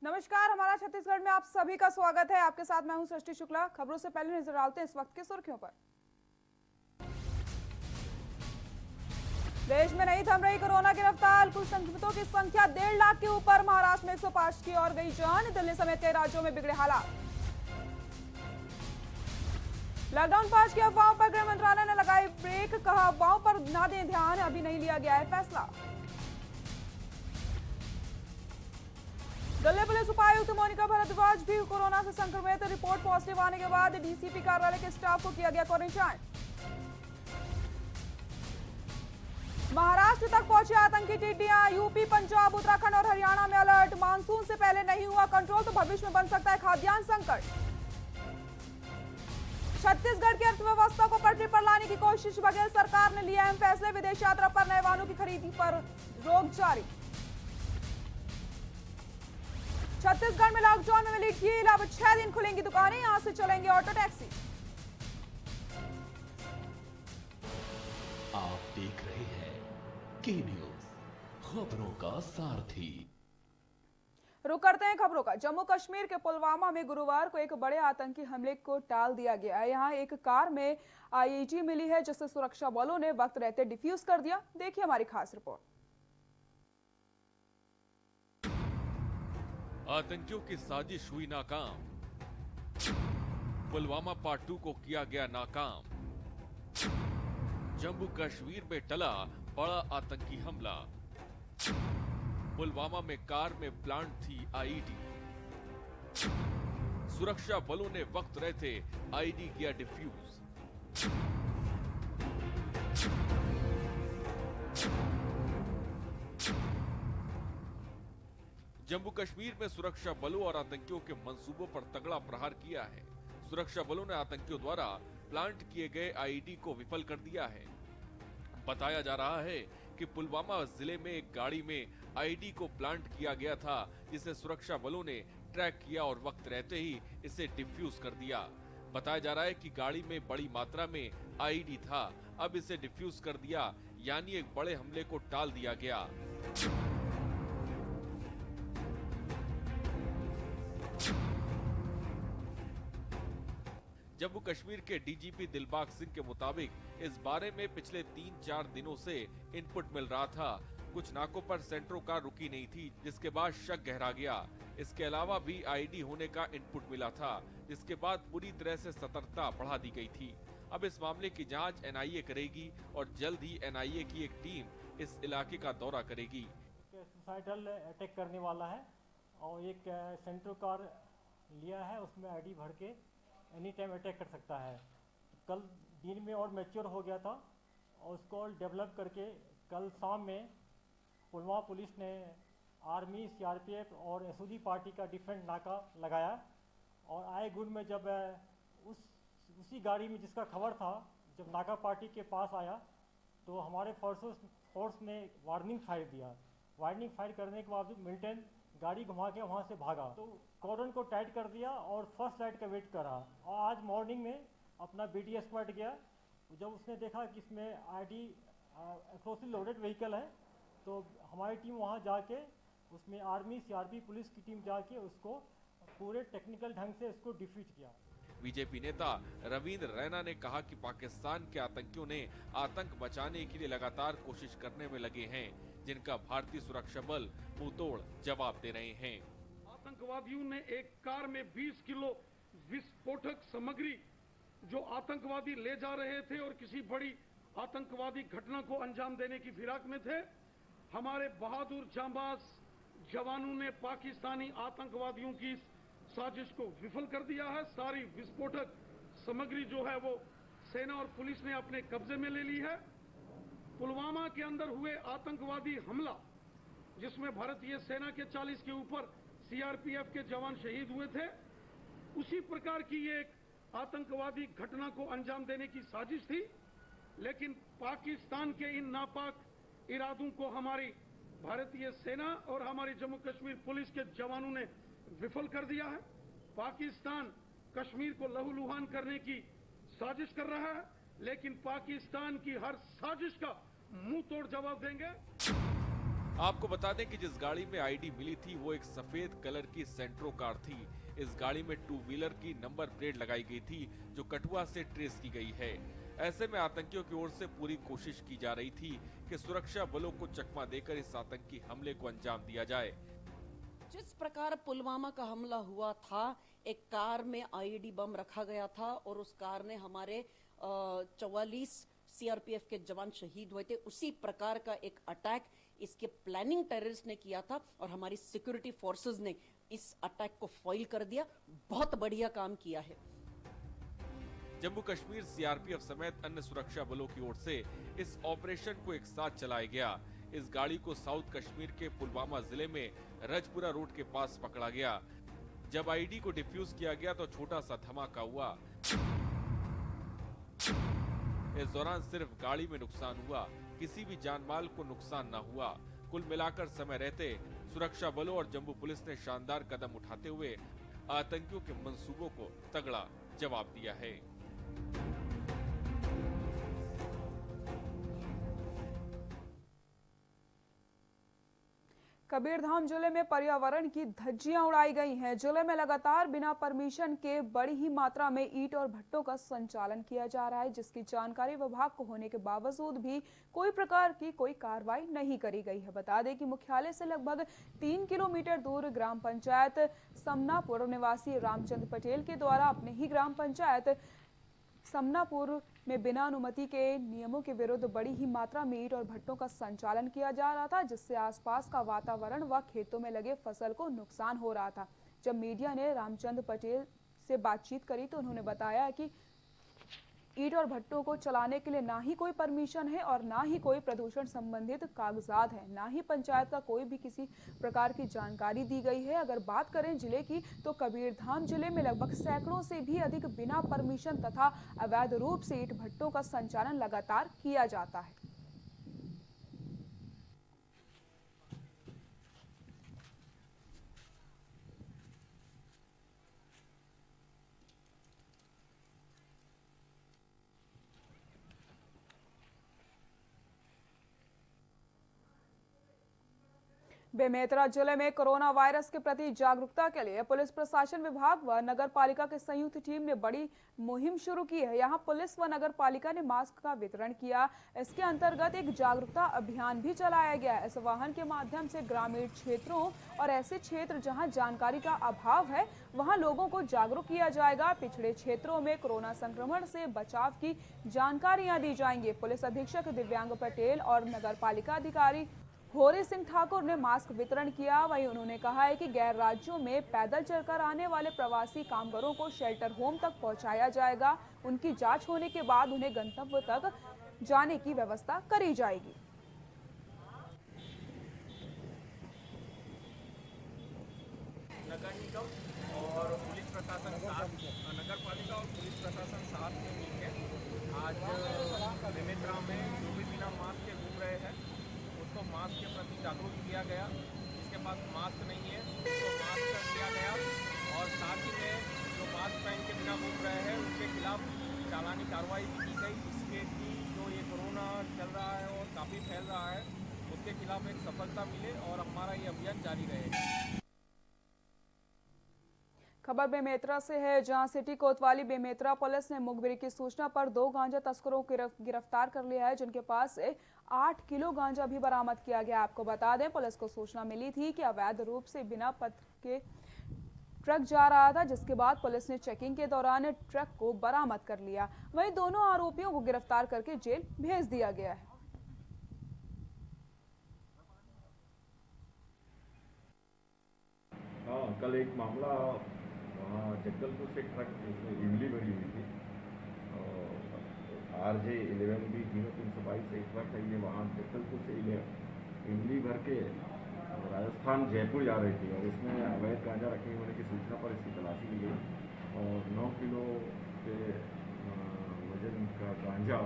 नमस्कार, हमारा छत्तीसगढ़ में आप सभी का स्वागत है। आपके साथ मैं हूं सृष्टि शुक्ला। खबरों से पहले नजर डालते हैं इस वक्त की सुर्खियों पर। देश में नहीं थम रही कोरोना की रफ्तार, कुल संक्रमितों की संख्या 1.5 लाख के ऊपर। महाराष्ट्र में 105 की और गई जान। दिल्ली समेत कई राज्यों में बिगड़े हालात। लॉकडाउन 5 की अफवाहों पर गृह मंत्रालय ने लगाई ब्रेक, कहा अफवाहों पर न दें ध्यान, अभी नहीं लिया गया है फैसला। दिल्ली पुलिस उपायुक्त मोनिका भारद्वाज भी कोरोना से संक्रमित, रिपोर्ट पॉजिटिव आने के बाद डीसीपी कार्यालय के स्टाफ को किया गया क्वारंटाइन। महाराष्ट्र तक पहुंचे आतंकी टिड्डियां, यूपी, पंजाब, उत्तराखंड और हरियाणा में अलर्ट। मानसून से पहले नहीं हुआ कंट्रोल तो भविष्य में बन सकता है खाद्यान्न संकट। छत्तीसगढ़ की अर्थव्यवस्था को पटरी पर लाने की कोशिश, बघेल सरकार ने लिया अहम फैसले। विदेश यात्रा पर नए वाहनों की खरीदी पर रोक जारी। छत्तीसगढ़ में लॉकडाउन में मिली ढील, अब 6 दिन खुलेंगी दुकानें, यहां से चलेंगे ऑटो टैक्सी। आप देख रहे हैं के न्यूज, खबरों का सारथी। रुक करते हैं खबरों का। जम्मू कश्मीर के पुलवामा में गुरुवार को एक बड़े आतंकी हमले को टाल दिया गया है। यहां एक कार में आईईडी मिली है, जिसे सुरक्षा बलों ने वक्त रहते डिफ्यूज कर दिया। देखिए हमारी खास रिपोर्ट। आतंकियों की साजिश हुई नाकाम, पुलवामा पार्ट 2 को किया गया नाकाम। जम्मू कश्मीर में टला बड़ा आतंकी हमला। पुलवामा में कार में प्लांट थी आईईडी, सुरक्षा बलों ने वक्त रहते आईईडी किया डिफ्यूज। जम्मू कश्मीर में सुरक्षा बलों और आतंकियों के मंसूबों पर तगड़ा प्रहार किया है। सुरक्षा बलों ने आतंकियों द्वारा प्लांट किए गए आईईडी को विफल कर दिया है। बताया जा रहा है कि पुलवामा जिले में एक गाड़ी में आईईडी को प्लांट किया गया था, जिसे सुरक्षा बलों ने ट्रैक किया और वक्त रहते ही इसे डिफ्यूज कर दिया। बताया जा रहा है कि गाड़ी में बड़ी मात्रा में आईईडी था, अब इसे डिफ्यूज कर दिया, यानी एक बड़े हमले को टाल दिया गया। जम्मू कश्मीर के डीजीपी दिलबाग सिंह के मुताबिक इस बारे में पिछले 3-4 दिनों से इनपुट मिल रहा था। कुछ नाकों पर सेंट्रो कार रुकी नहीं थी, जिसके बाद शक गहरा गया। इसके अलावा भी आईडी होने का इनपुट मिला था, जिसके बाद पूरी तरह से सतर्कता बढ़ा दी गई थी। अब इस मामले की जांच एनआईए करेगी और जल्द ही एनआईए की एक टीम इस इलाके का दौरा करेगी। सुसाइडल अटैक करने वाला है और एक सेंट्रो कार लिया है, उसमें आईडी भर के एनी टाइम अटैक कर सकता है। कल दिन में और मैच्योर हो गया था और उसको डेवलप करके कल शाम में पुलवामा पुलिस ने आर्मी, सीआरपीएफ और एसओजी पार्टी का डिफरेंट नाका लगाया और आए गुण में जब उसी गाड़ी में जिसका खबर था, जब नाका पार्टी के पास आया तो हमारे फोर्स ने वार्निंग फायर दिया। वार्निंग फायर करने के बावजूद मिलिटेंट गाड़ी घुमा के वहाँ से भागा, तो कॉर्डन को टाइट कर दिया और फर्स्ट लाइट का वेट करा। और आज मॉर्निंग में अपना बीटी स्क्वाड गया, जब उसने देखा कि इसमें आईडी एक्सप्लोसिव लोडेड व्हीकल है, तो हमारी टीम वहाँ जाके उसमें आर्मी, सीआरपी, पुलिस की टीम जाके उसको पूरे टेक्निकल ढंग से उसको डिफ्यूज किया। बीजेपी नेता रविंद्र रैना ने कहा कि पाकिस्तान के आतंकियों ने आतंक बचाने के लिए लगातार कोशिश करने में लगे हैं, जिनका भारतीय सुरक्षा बल मुंहतोड़ जवाब दे रहे हैं। आतंकवादियों ने एक कार में 20 किलो विस्फोटक सामग्री जो आतंकवादी ले जा रहे थे और किसी बड़ी आतंकवादी घटना को अंजाम देने की फिराक में थे। हमारे बहादुर जांबाज जवानों ने पाकिस्तानी आतंकवादियों की साजिश को विफल कर दिया है। सारी विस्फोटक सामग्री जो है वो सेना और पुलिस ने अपने कब्जे में ले ली है। पुलवामा के अंदर हुए आतंकवादी हमला, जिसमें भारतीय सेना के 40 के ऊपर सीआरपीएफ के जवान शहीद हुए थे, उसी प्रकार की एक आतंकवादी घटना को अंजाम देने की साजिश थी। लेकिन पाकिस्तान के इन नापाक इरादों को हमारी भारतीय सेना और हमारी जम्मू कश्मीर पुलिस के जवानों ने विफल कर दिया है। पाकिस्तान कश्मीर को लहूलुहान करने की साजिश कर रहा है, लेकिन पाकिस्तान की हर साजिश का मुंह तोड़ जवाब देंगे। आपको बता दें कि जिस गाड़ी में आईडी मिली थी वो एक सफेद कलर की सेंट्रो कार थी। इस गाड़ी में 2 व्हीलर की नंबर प्लेट लगाई गई थी जो कठुआ से ट्रेस की गई है। ऐसे में आतंकियों की ओर से पूरी कोशिश की जा रही थी कि सुरक्षा बलों को चकमा देकर इस आतंकी हमले को अंजाम दिया जाए। जिस प्रकार पुलवामा का हमला हुआ था, एक कार में आईईडी बम रखा गया था और उस कार ने हमारे 44 सीआरपीएफ के जवान शहीद हुए थे। उसी प्रकार का एक अटैक इसके प्लानिंग टेररिस्ट ने किया था और हमारी सिक्योरिटी फोर्सेस ने इस अटैक को फॉइल कर दिया। बहुत बढ़िया काम किया है। जम्मू कश्मीर सीआरपीएफ समेत अन्य सुरक्षा बलों की ओर से इस ऑपरेशन को एक साथ चलाया गया। इस गाड़ी को साउथ कश्मीर के पुलवामा जिले में रजपुरा रोड के पास पकड़ा गया। जब आईडी को डिफ्यूज किया गया तो छोटा सा धमाका हुआ। इस दौरान सिर्फ गाड़ी में नुकसान हुआ, किसी भी जानमाल को नुकसान न हुआ। कुल मिलाकर समय रहते सुरक्षा बलों और जम्मू पुलिस ने शानदार कदम उठाते हुए आतंकियों के मंसूबों को तगड़ा जवाब दिया है। कबीरधाम जिले में पर्यावरण की धज्जियां उड़ाई गई हैं। जिले में लगातार बिना परमिशन के बड़ी ही मात्रा में ईंट और भट्टों का संचालन किया जा रहा है, जिसकी जानकारी विभाग को होने के बावजूद भी कोई प्रकार की कोई कार्रवाई नहीं करी गई है। बता दें कि मुख्यालय से लगभग 3 किलोमीटर दूर ग्राम पंचायत समनापुर निवासी रामचंद्र पटेल के द्वारा अपने ही ग्राम पंचायत समनापुर में बिना अनुमति के नियमों के विरुद्ध बड़ी ही मात्रा में ईंट और भट्टों का संचालन किया जा रहा था, जिससे आसपास का वातावरण व खेतों में लगे फसल को नुकसान हो रहा था। जब मीडिया ने रामचंद्र पटेल से बातचीत करी तो उन्होंने बताया कि ईंट और भट्टों को चलाने के लिए ना ही कोई परमिशन है और ना ही कोई प्रदूषण संबंधित कागजात है, ना ही पंचायत का कोई भी किसी प्रकार की जानकारी दी गई है। अगर बात करें जिले की तो कबीरधाम जिले में लगभग सैकड़ों से भी अधिक बिना परमिशन तथा अवैध रूप से ईंट भट्टों का संचालन लगातार किया जाता है। बेमेतरा जिले में कोरोना वायरस के प्रति जागरूकता के लिए पुलिस प्रशासन विभाग व नगर पालिका की संयुक्त टीम ने बड़ी मुहिम शुरू की है। यहां पुलिस व नगर पालिका ने मास्क का वितरण किया। इसके अंतर्गत एक जागरूकता अभियान भी चलाया गया। इस वाहन के माध्यम से ग्रामीण क्षेत्रों और ऐसे क्षेत्र जहां जानकारी का अभाव है वहां लोगों को जागरूक किया जाएगा। पिछड़े क्षेत्रों में कोरोना संक्रमण से बचाव की जानकारियां दी जाएंगी। पुलिस अधीक्षक दिव्यांग पटेल और नगर पालिका अधिकारी होरी सिंह ठाकुर ने मास्क वितरण किया। वहीं उन्होंने कहा है कि गैर राज्यों में पैदल चलकर आने वाले प्रवासी कामगारों को शेल्टर होम तक पहुंचाया जाएगा। उनकी जांच होने के बाद उन्हें गंतव्य तक जाने की व्यवस्था करी जाएगी। नगर निगम और पुलिस प्रशासन साथ, नगर पालिका और पुलिस प्रशासन साथ में मिलकर आज बेमेतरा में जो भी बिना मास्क के घूम रहे हैं उसको मास्क के प्रति जागरूक किया गया। जिसके पास मास्क नहीं है उसको मास्क कर दिया गया और साथ ही में जो मास्क पहन के बिना घूम रहे हैं उनके खिलाफ चालानी कार्रवाई भी की गई, जिसके कि जो ये कोरोना चल रहा है और काफ़ी फैल रहा है उसके खिलाफ एक सफलता मिले और हमारा ये अभियान जारी रहेगा। खबर बेमेतरा से है, जहां सिटी कोतवाली बेमेतरा पुलिस ने मुखबिरी की सूचना पर 2 गांजा तस्करों को गिरफ्तार कर लिया है, जिनके पास से 8 किलो गांजा भी बरामद किया गया। आपको बता दें पुलिस को सूचना मिली थी कि अवैध रूप से बिना पत्र के ट्रक जा रहा था, जिसके बाद पुलिस ने चेकिंग के दौरान ट्रक को बरामद कर लिया। वहीं दोनों आरोपियों को गिरफ्तार करके जेल भेज दिया गया है। हाँ, कल एक मामला वहाँ जगदलपुर से ट्रक इमली भरी हुई थी RJ 11B 0322 से एक ट्रक है, ये वहाँ जगदलपुर से इमली भर के राजस्थान जयपुर जा रही थी और इसमें अवैध गांजा रखे होने की सूचना पर इसकी तलाशी ली गई और 9 किलो के वजन का गांजा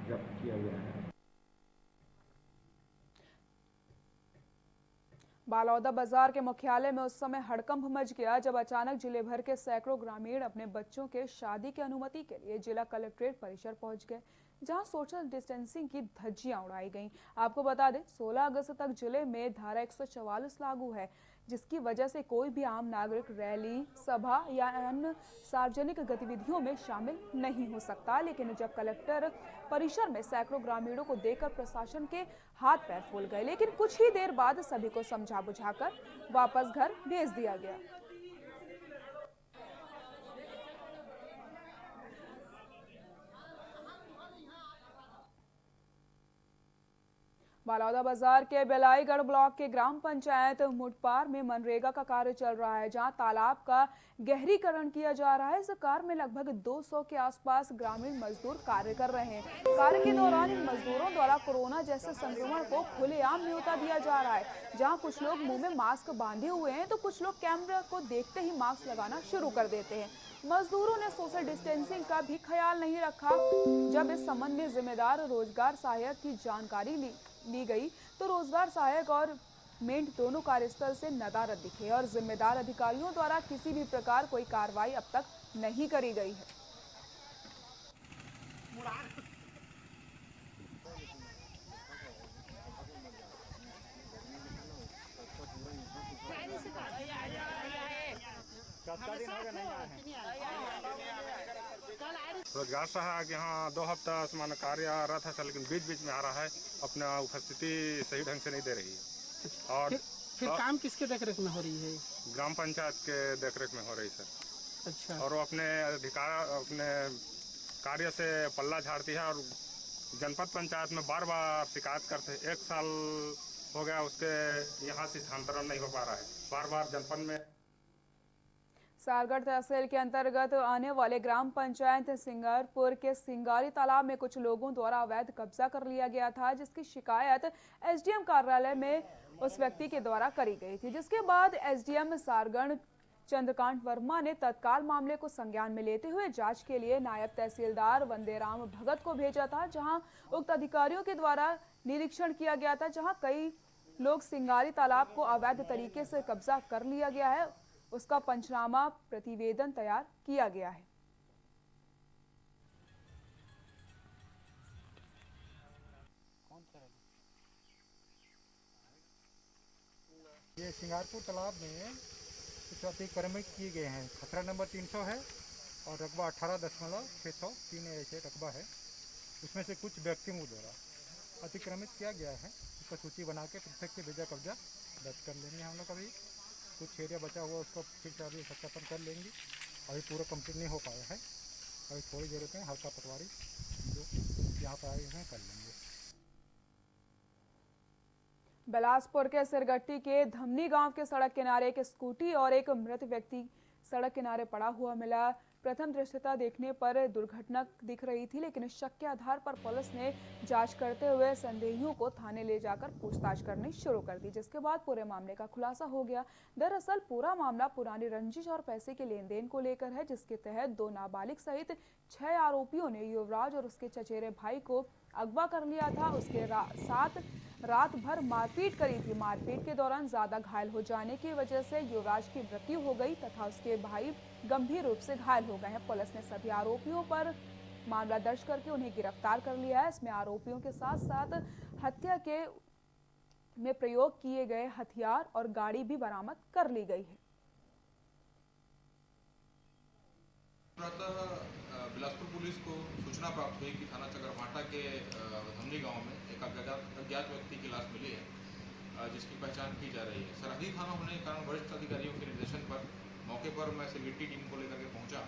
जब्त किया गया है। बालौदा बाजार के मुख्यालय में उस समय हड़कंप मच गया जब अचानक जिले भर के सैकड़ों ग्रामीण अपने बच्चों के शादी की अनुमति के लिए जिला कलेक्ट्रेट परिसर पहुंच गए, जहां सोशल डिस्टेंसिंग की धज्जियां उड़ाई गईं। आपको बता दें, 16 अगस्त तक जिले में धारा 144 लागू है, जिसकी वजह से कोई भी आम नागरिक रैली, सभा या अन्य सार्वजनिक गतिविधियों में शामिल नहीं हो सकता। लेकिन जब कलेक्टर परिसर में सैकड़ों ग्रामीणों को देखकर प्रशासन के हाथ पैर फूल गए, लेकिन कुछ ही देर बाद सभी को समझा बुझाकर वापस घर भेज दिया गया। बालौदा बाजार के बेलाईगढ़ ब्लॉक के ग्राम पंचायत मुटपार में मनरेगा का कार्य चल रहा है, जहां तालाब का गहरीकरण किया जा रहा है। इस कार्य में लगभग 200 के आसपास ग्रामीण मजदूर कार्य कर रहे हैं। कार्य के दौरान इन मजदूरों द्वारा कोरोना जैसे संक्रमण को खुलेआम न्योता दिया जा रहा है, जहां कुछ लोग मुंह में मास्क बांधे हुए हैं तो कुछ लोग कैमरा को देखते ही मास्क लगाना शुरू कर देते हैं। मजदूरों ने सोशल डिस्टेंसिंग का भी ख्याल नहीं रखा। जब इस संबंध में जिम्मेदार रोजगार सहायक की जानकारी ली गई तो रोजगार सहायक और मेंट दोनों कार्यस्थल से नदारद दिखे और जिम्मेदार अधिकारियों द्वारा किसी भी प्रकार कोई कार्रवाई अब तक नहीं करी गई है। रोजगार सहायक यहाँ 2 हफ्ता समान कार्यरत है, लेकिन बीच बीच में आ रहा है, अपना उपस्थिति सही ढंग से नहीं दे रही है। और फिर काम किसके देखरेख में हो रही है? ग्राम पंचायत के देखरेख में हो रही सर। अच्छा। और वो अपने कार्य से पल्ला झाड़ती है और जनपद पंचायत में बार बार शिकायत करते हैं। 1 साल हो गया उसके यहाँ से स्थानांतरण नहीं हो पा रहा है। बार बार जनपद में सारगढ़ तहसील के अंतर्गत आने वाले ग्राम पंचायत सिंगारपुर के सिंगारी तालाब में कुछ लोगों द्वारा अवैध कब्जा कर लिया गया था, जिसकी शिकायत एसडीएम कार्यालय में उस व्यक्ति के द्वारा करी गई थी, जिसके बाद एसडीएम सारगढ़ चंद्रकांत वर्मा ने तत्काल मामले को संज्ञान में लेते हुए जांच के लिए नायब तहसीलदार वंदेराम भगत को भेजा था, जहां उक्त अधिकारियों के द्वारा निरीक्षण किया गया था, जहां कई लोग सिंगारी तालाब को अवैध तरीके से कब्जा कर लिया गया है, उसका पंचनामा प्रतिवेदन तैयार किया गया है। ये सिंगारपुर तालाब में कुछ अतिक्रमित किए गए हैं। खतरा नंबर 300 है और रकबा 18.603 ऐसे रकबा है। उसमें से कुछ व्यक्तियों द्वारा अतिक्रमित किया गया है। उसका सूची बना के पृथक से बेजा कब्जा दर्ज कर लेंगे हम लोग। अभी कुछ एरिया बचा हुआ उसको फिर से अभी सत्यापन कर लेंगे। अभी पूरा कंप्लीट नहीं हो पाया है, अभी थोड़ी देर में हल्का पटवारी जो यहाँ पर आए हैं कर लेंगे। बिलासपुर के सिरगट्टी के धमनी गांव के सड़क किनारे एक स्कूटी और एक मृत व्यक्ति सड़क किनारे पड़ा हुआ मिला। प्रथम दृष्टता देखने पर दुर्घटना दिख रही थी, लेकिन शक के आधार पर पुलिस ने जांच करते हुए संदेहियों को थाने ले जाकर पूछताछ करनी शुरू कर दी, जिसके बाद पूरे मामले का खुलासा हो गया। दरअसल पूरा मामला पुरानी रंजिश और पैसे के लेन देन को लेकर है, जिसके तहत 2 नाबालिग सहित 6 आरोपियों ने युवराज और उसके चचेरे भाई को अगवा कर लिया था। उसके साथ रात भर मारपीट करी थी। मारपीट के दौरान ज्यादा घायल हो जाने की वजह से युवराज की मृत्यु हो गई तथा उसके भाई गंभीर रूप से घायल हो गए हैं। पुलिस ने सभी आरोपियों पर मामला दर्ज करके उन्हें गिरफ्तार कर लिया है। इसमें आरोपियों के साथ साथ हत्या के में प्रयोग किए गए हथियार और गाड़ी भी बरामद कर ली गई है। बिलासपुर पुलिस को सूचना प्राप्त हुई कि थाना चकरभाटा के धमनी गांव में एक अज्ञात व्यक्ति की लाश मिली है, जिसकी पहचान की जा रही है। सरहदी थाना होने के कारण वरिष्ठ अधिकारियों के निर्देशन पर मौके पर मैं सिरगिट्टी टीम को लेकर के पहुंचा,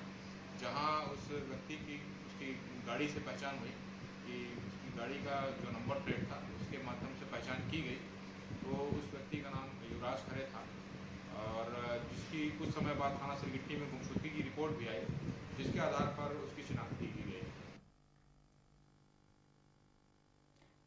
जहां उस व्यक्ति की उसकी गाड़ी से पहचान हुई कि उसकी गाड़ी का जो नंबर प्लेट था उसके माध्यम से पहचान की गई। तो उस व्यक्ति का नाम युवराज खरे था और जिसकी कुछ समय बाद थाना सिरगिट्टी में गुमशुदगी की रिपोर्ट भी आई, जिसके आधार पर उसकी शिनाख्त की गई।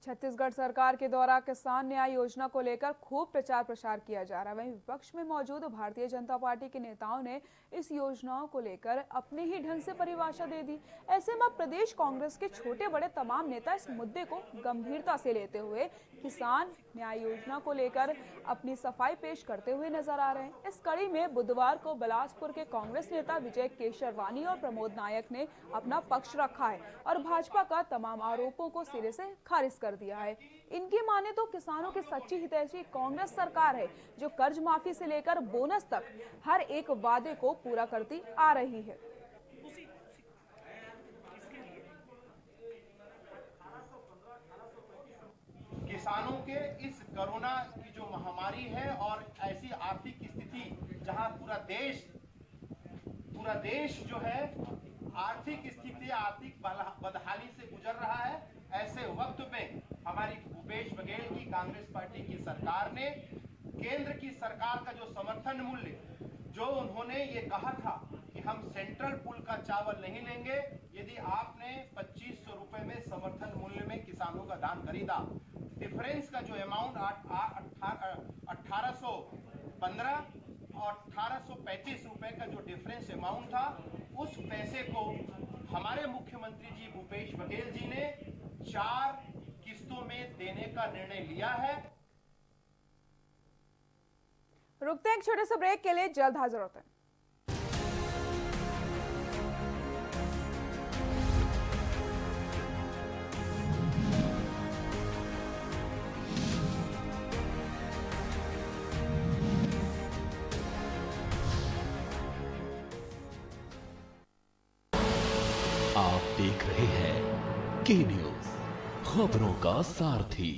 छत्तीसगढ़ सरकार के द्वारा किसान न्याय योजना को लेकर खूब प्रचार प्रसार किया जा रहा है। वहीं विपक्ष में मौजूद भारतीय जनता पार्टी के नेताओं ने इस योजनाओं को लेकर अपने ही ढंग से परिभाषा दे दी। ऐसे में प्रदेश कांग्रेस के छोटे बड़े तमाम नेता इस मुद्दे को गंभीरता से लेते हुए किसान न्याय योजना को लेकर अपनी सफाई पेश करते हुए नजर आ रहे हैं। इस कड़ी में बुधवार को बिलासपुर के कांग्रेस नेता विजय केशरवानी और प्रमोद नायक ने अपना पक्ष रखा है और भाजपा का तमाम आरोपों को सिरे से खारिज कर दिया है। इनकी माने तो किसानों की सच्ची हितैषी कांग्रेस सरकार है, जो कर्ज माफी से लेकर बोनस तक हर एक वादे को पूरा करती आ रही है। किसानों के इस कोरोना की जो महामारी है और ऐसी आर्थिक स्थिति जहां पूरा देश जो है आर्थिक स्थिति आर्थिक बदहाली से गुजर रहा है, ऐसे वक्त में हमारी भूपेश बघेल की कांग्रेस पार्टी की सरकार ने केंद्र की सरकार का जो समर्थन मूल्य जो उन्होंने ये कहा था कि हम सेंट्रल पूल का चावल नहीं लेंगे, यदि आपने 2500 रुपए में समर्थन मूल्य में किसानों का धान खरीदा, डिफरेंस का जो अमाउंट 1815 और 1835 रुपए का जो डिफरेंस अमाउंट था, उस पैसे को हमारे मुख्यमंत्री जी भूपेश बघेल जी ने 4 किस्तों में देने का निर्णय लिया है। रुकते हैं एक छोटे से ब्रेक के लिए, जल्द हाजिर होते हैं। आप देख रहे हैं के न्यूज, खबरों का सारथी।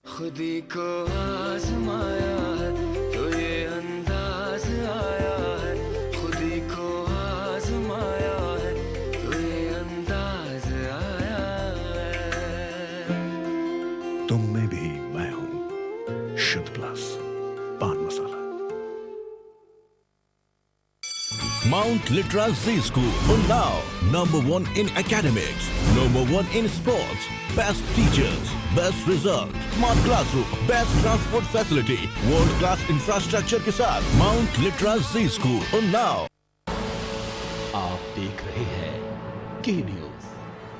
खुदी को आजमाया है तो ये अंदाज आया है, खुदी को आजमाया है तो ये अंदाज आया है। तुम में भी मैं हूं, शुद्ध प्लस पान मसाला। Mount Litra Z School, Unnao, #1 in academics, #1 in sports, best teachers, best result, smart classroom, best transport facility, world class infrastructure के साथ Mount Litra Z School, Unnao। आप देख रहे हैं के न्यूज,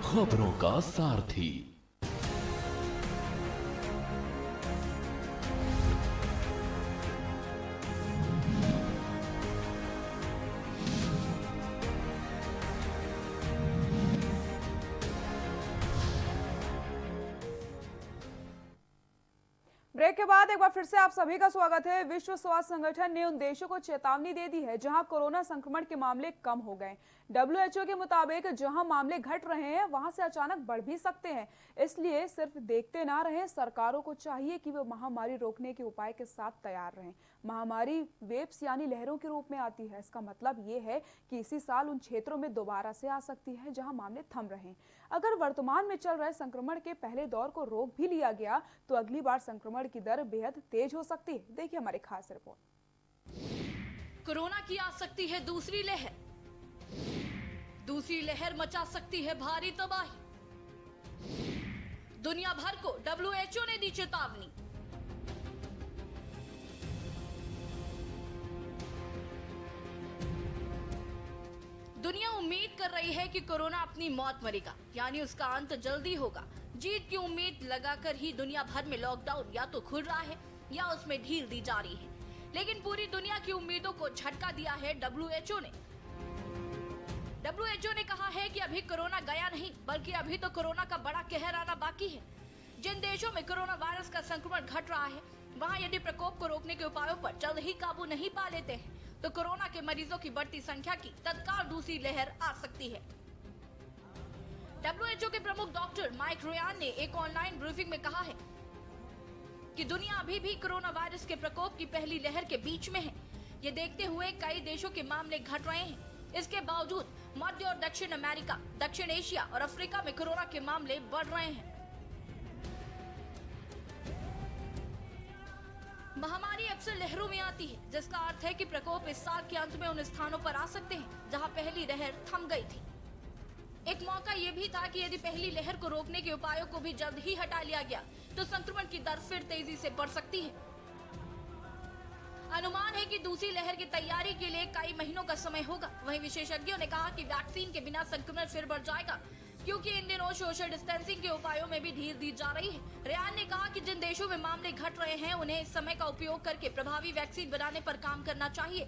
खबरों का सारथी। ब्रेक के बाद एक बार फिर से आप सभी का स्वागत है। विश्व स्वास्थ्य संगठन ने उन देशों को चेतावनी दे दी है जहां कोरोना संक्रमण के मामले कम हो गए। WHO के मुताबिक जहां मामले घट रहे हैं वहां से अचानक बढ़ भी सकते हैं, इसलिए सिर्फ देखते ना रहें। सरकारों को चाहिए कि वे महामारी रोकने के उपाय के साथ तैयार रहें। महामारी वेव्स यानी लहरों के रूप में आती है। इसका मतलब ये है कि इसी साल उन क्षेत्रों में दोबारा से आ सकती है जहां मामले थम रहे हैं। अगर वर्तमान में चल रहे संक्रमण के पहले दौर को रोक भी लिया गया तो अगली बार संक्रमण की दर बेहद तेज हो सकती है। देखिए हमारी खास रिपोर्ट। कोरोना की आ सकती है दूसरी लहर। दूसरी लहर मचा सकती है भारी तबाही। दुनिया भर को WHO ने दी चेतावनी। दुनिया उम्मीद कर रही है कि कोरोना अपनी मौत मरेगा, यानी उसका अंत जल्दी होगा। जीत की उम्मीद लगाकर ही दुनिया भर में लॉकडाउन या तो खुल रहा है या उसमें ढील दी जा रही है, लेकिन पूरी दुनिया की उम्मीदों को झटका दिया है WHO ने। WHO ने कहा है कि अभी कोरोना गया नहीं, बल्कि अभी तो कोरोना का बड़ा कहर आना बाकी है। जिन देशों में कोरोना वायरस का संक्रमण घट रहा है, वहां यदि प्रकोप को रोकने के उपायों पर जल्द ही काबू नहीं पा लेते हैं तो कोरोना के मरीजों की बढ़ती संख्या की तत्काल दूसरी लहर आ सकती है। WHO के प्रमुख डॉक्टर माइक रियान ने एक ऑनलाइन ब्रीफिंग में कहा है कि दुनिया अभी भी कोरोना वायरस के प्रकोप की पहली लहर के बीच में है। ये देखते हुए कई देशों के मामले घट रहे हैं। इसके बावजूद मध्य और दक्षिण अमेरिका, दक्षिण एशिया और अफ्रीका में कोरोना के मामले बढ़ रहे हैं। महामारी अक्सर लहरों में आती है, जिसका अर्थ है कि प्रकोप इस साल के अंत में उन स्थानों पर आ सकते हैं जहां पहली लहर थम गई थी। एक मौका ये भी था कि यदि पहली लहर को रोकने के उपायों को भी जल्द ही हटा लिया गया तो संक्रमण की दर फिर तेजी से बढ़ सकती है। अनुमान है कि दूसरी लहर की तैयारी के लिए कई महीनों का समय होगा। वहीं विशेषज्ञों ने कहा कि वैक्सीन के बिना संक्रमण फिर बढ़ जाएगा, क्योंकि इन दिनों सोशल डिस्टेंसिंग के उपायों में भी ढील दी जा रही है। रेयान ने कहा कि जिन देशों में मामले घट रहे हैं उन्हें इस समय का उपयोग करके प्रभावी वैक्सीन बनाने पर काम करना चाहिए,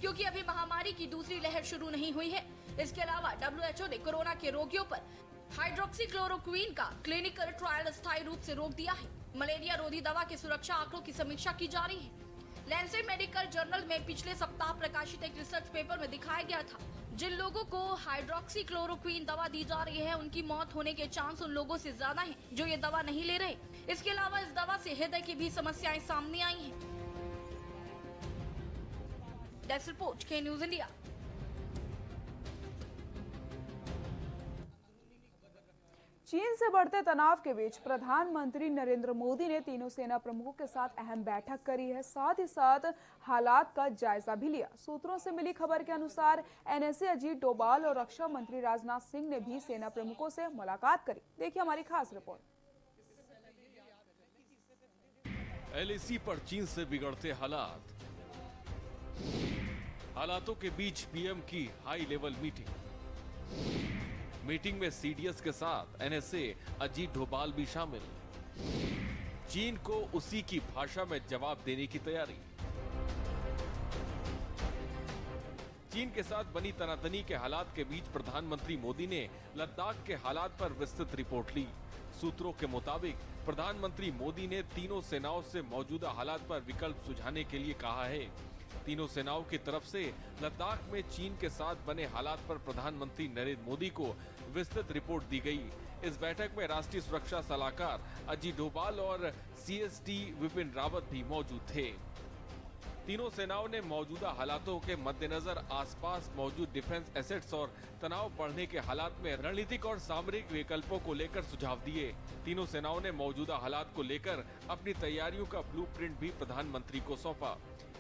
क्योंकि अभी महामारी की दूसरी लहर शुरू नहीं हुई है। इसके अलावा WHO ने कोरोना के रोगियों पर हाइड्रोक्सीक्लोरोक्वीन का क्लिनिकल ट्रायल अस्थायी रूप से रोक दिया है। मलेरिया रोधी दवा के सुरक्षा आंकड़ों की समीक्षा की जा रही है। लैंसेट मेडिकल जर्नल में पिछले सप्ताह प्रकाशित एक रिसर्च पेपर में दिखाया गया था, जिन लोगों को हाइड्रोक्सीक्लोरोक्वीन दवा दी जा रही है उनकी मौत होने के चांस उन लोगों से ज्यादा हैं जो ये दवा नहीं ले रहे। इसके अलावा इस दवा से हृदय की भी समस्याएं सामने आई हैं। डेस्क रिपोर्ट के न्यूज इंडिया। चीन से बढ़ते तनाव के बीच प्रधानमंत्री नरेंद्र मोदी ने तीनों सेना प्रमुखों के साथ अहम बैठक करी है। साथ ही साथ हालात का जायजा भी लिया। सूत्रों से मिली खबर के अनुसार NSA अजीत डोभाल और रक्षा मंत्री राजनाथ सिंह ने भी सेना प्रमुखों से मुलाकात करी। देखिए हमारी खास रिपोर्ट। LAC पर चीन से बिगड़ते हालातों के बीच पीएम की हाई लेवल मीटिंग में CDS के साथ NSA अजीत डोभाल भी शामिल। चीन को उसी की भाषा में जवाब देने की तैयारी। चीन के साथ बनी तनातनी के हालात के बीच प्रधानमंत्री मोदी ने लद्दाख के हालात पर विस्तृत रिपोर्ट ली। सूत्रों के मुताबिक प्रधानमंत्री मोदी ने तीनों सेनाओं से मौजूदा हालात पर विकल्प सुझाने के लिए कहा है। तीनों सेनाओं की तरफ से लद्दाख में चीन के साथ बने हालात पर प्रधानमंत्री नरेंद्र मोदी को विस्तृत रिपोर्ट दी गई। इस बैठक में राष्ट्रीय सुरक्षा सलाहकार अजीत डोभाल और CST विपिन रावत भी मौजूद थे। तीनों सेनाओं ने मौजूदा हालातों के मद्देनजर आसपास मौजूद डिफेंस एसेट्स और तनाव बढ़ने के हालात में रणनीतिक और सामरिक विकल्पों को लेकर सुझाव दिए। तीनों सेनाओं ने मौजूदा हालात को लेकर अपनी तैयारियों का ब्लूप्रिंट भी प्रधानमंत्री को सौंपा।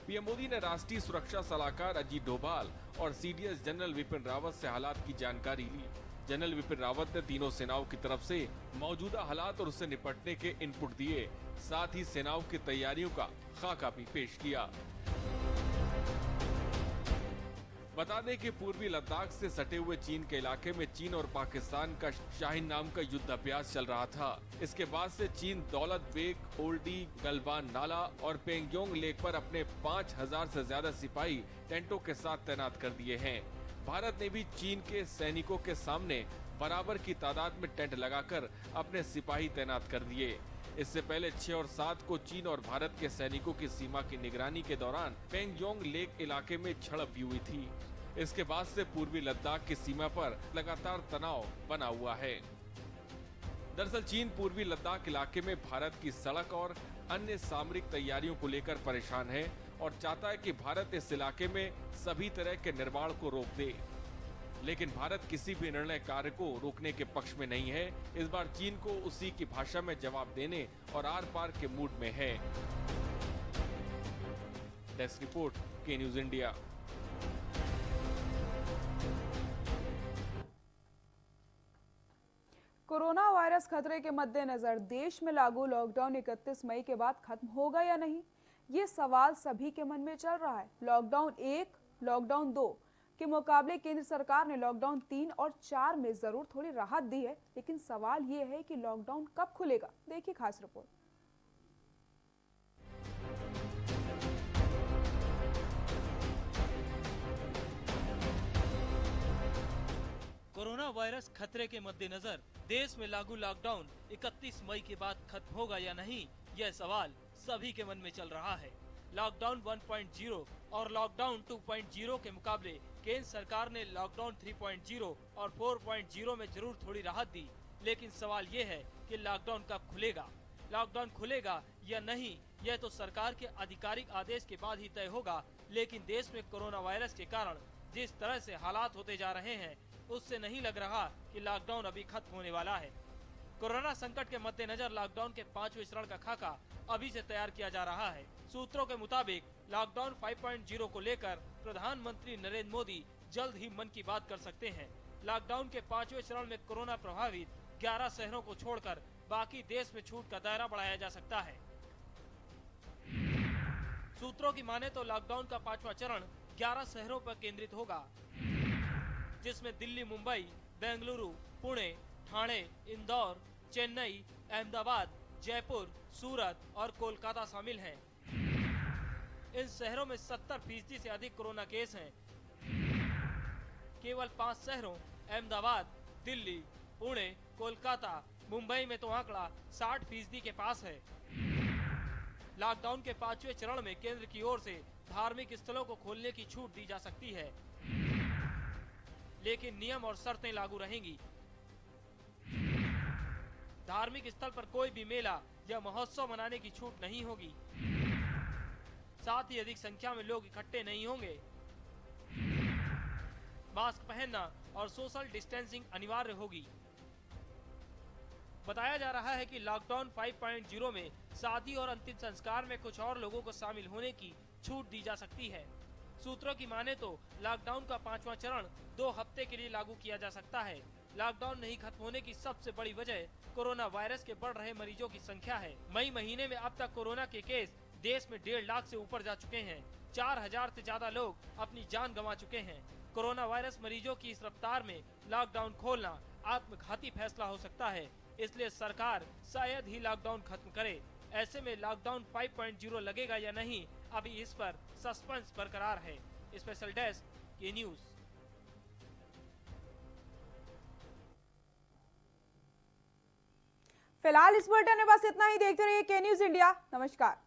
पीएम मोदी ने राष्ट्रीय सुरक्षा सलाहकार अजीत डोभाल और CDS जनरल विपिन रावत से हालात की जानकारी ली। जनरल विपिन रावत ने तीनों सेनाओं की तरफ से मौजूदा हालात और उससे निपटने के इनपुट दिए। साथ ही सेनाओं की तैयारियों का खाका भी पेश किया। बता दें कि पूर्वी लद्दाख से सटे हुए चीन के इलाके में चीन और पाकिस्तान का शाहीन नाम का युद्ध अभ्यास चल रहा था। इसके बाद से चीन दौलत बेग, ओल्डी, गलवान नाला और पेंगयोंग लेक पर अपने 5000 से ज्यादा सिपाही टेंटों के साथ तैनात कर दिए हैं। भारत ने भी चीन के सैनिकों के सामने बराबर की तादाद में टेंट लगाकर अपने सिपाही तैनात कर दिए। इससे पहले 6 और 7 को चीन और भारत के सैनिकों की सीमा की निगरानी के दौरान पेंगयोंग लेक इलाके में झड़प भी हुई थी। इसके बाद से पूर्वी लद्दाख की सीमा पर लगातार तनाव बना हुआ है। दरअसल चीन पूर्वी लद्दाख इलाके में भारत की सड़क और अन्य सामरिक तैयारियों को लेकर परेशान है और चाहता है कि भारत इस इलाके में सभी तरह के निर्माण को रोक दे। लेकिन भारत किसी भी निर्णय कार्य को रोकने के पक्ष में नहीं है। इस बार चीन को उसी की भाषा में जवाब देने और आर पार के मूड में है। डेस्क रिपोर्ट के न्यूज इंडिया। कोरोना वायरस खतरे के मद्देनजर देश में लागू लॉकडाउन 31 मई के बाद खत्म होगा या नहीं, ये सवाल सभी के मन में चल रहा है। लॉकडाउन 1, लॉकडाउन 2 के मुकाबले केंद्र सरकार ने लॉकडाउन 3 और 4 में जरूर थोड़ी राहत दी है, लेकिन सवाल ये है कि लॉकडाउन कब खुलेगा। देखिए खास रिपोर्ट। कोरोना वायरस खतरे के मद्देनजर देश में लागू लॉकडाउन 31 मई के बाद खत्म होगा या नहीं, यह सवाल सभी के मन में चल रहा है। लॉकडाउन 1.0 और लॉकडाउन 2.0 के मुकाबले केंद्र सरकार ने लॉकडाउन 3.0 और 4.0 में जरूर थोड़ी राहत दी, लेकिन सवाल ये है कि लॉकडाउन कब खुलेगा। लॉकडाउन खुलेगा या नहीं, यह तो सरकार के आधिकारिक आदेश के बाद ही तय होगा। लेकिन देश में कोरोना वायरस के कारण जिस तरह से हालात होते जा रहे हैं, उससे नहीं लग रहा कि लॉकडाउन अभी खत्म होने वाला है। कोरोना संकट के मद्देनजर लॉकडाउन के 5वें चरण का खाका अभी से तैयार किया जा रहा है। सूत्रों के मुताबिक लॉकडाउन 5.0 को लेकर प्रधानमंत्री नरेंद्र मोदी जल्द ही मन की बात कर सकते हैं। लॉकडाउन के 5वें चरण में कोरोना प्रभावित 11 शहरों को छोड़कर बाकी देश में छूट का दायरा बढ़ाया जा सकता है। सूत्रों की माने तो लॉकडाउन का 5वां चरण 11 शहरों पर केंद्रित होगा, जिसमें दिल्ली, मुंबई, बेंगलुरु, पुणे, ठाणे, इंदौर, चेन्नई, अहमदाबाद, जयपुर, सूरत और कोलकाता शामिल हैं। इन शहरों में 70% से अधिक कोरोना केस हैं। केवल 5 शहरों अहमदाबाद, दिल्ली, पुणे, कोलकाता, मुंबई में तो आंकड़ा 60% के पास है। लॉकडाउन के 5वें चरण में केंद्र की ओर से धार्मिक स्थलों को खोलने की छूट दी जा सकती है, लेकिन नियम और शर्तें लागू रहेंगी। धार्मिक स्थल पर कोई भी मेला या महोत्सव मनाने की छूट नहीं होगी। साथ ही अधिक संख्या में लोग इकट्ठे नहीं होंगे। मास्क पहनना और सोशल डिस्टेंसिंग अनिवार्य होगी। बताया जा रहा है कि लॉकडाउन 5.0 में शादी और अंतिम संस्कार में कुछ और लोगों को शामिल होने की छूट दी जा सकती है। सूत्रों की माने तो लॉकडाउन का 5वां चरण 2 हफ्ते के लिए लागू किया जा सकता है। लॉकडाउन नहीं खत्म होने की सबसे बड़ी वजह कोरोना वायरस के बढ़ रहे मरीजों की संख्या है। मई महीने में अब तक कोरोना के केस देश में 1.5 लाख से ऊपर जा चुके हैं। 4000 से ज्यादा लोग अपनी जान गंवा चुके हैं। कोरोना वायरस मरीजों की इस रफ्तार में लॉकडाउन खोलना आत्मघाती फैसला हो सकता है, इसलिए सरकार शायद ही लॉकडाउन खत्म करे। ऐसे में लॉकडाउन 5.0 लगेगा या नहीं, अभी इस पर सस्पेंस बरकरार है। स्पेशल डेस्क के न्यूज। फिलहाल इस बुलेटिन में बस इतना ही। देखते रहिए के न्यूज इंडिया। नमस्कार।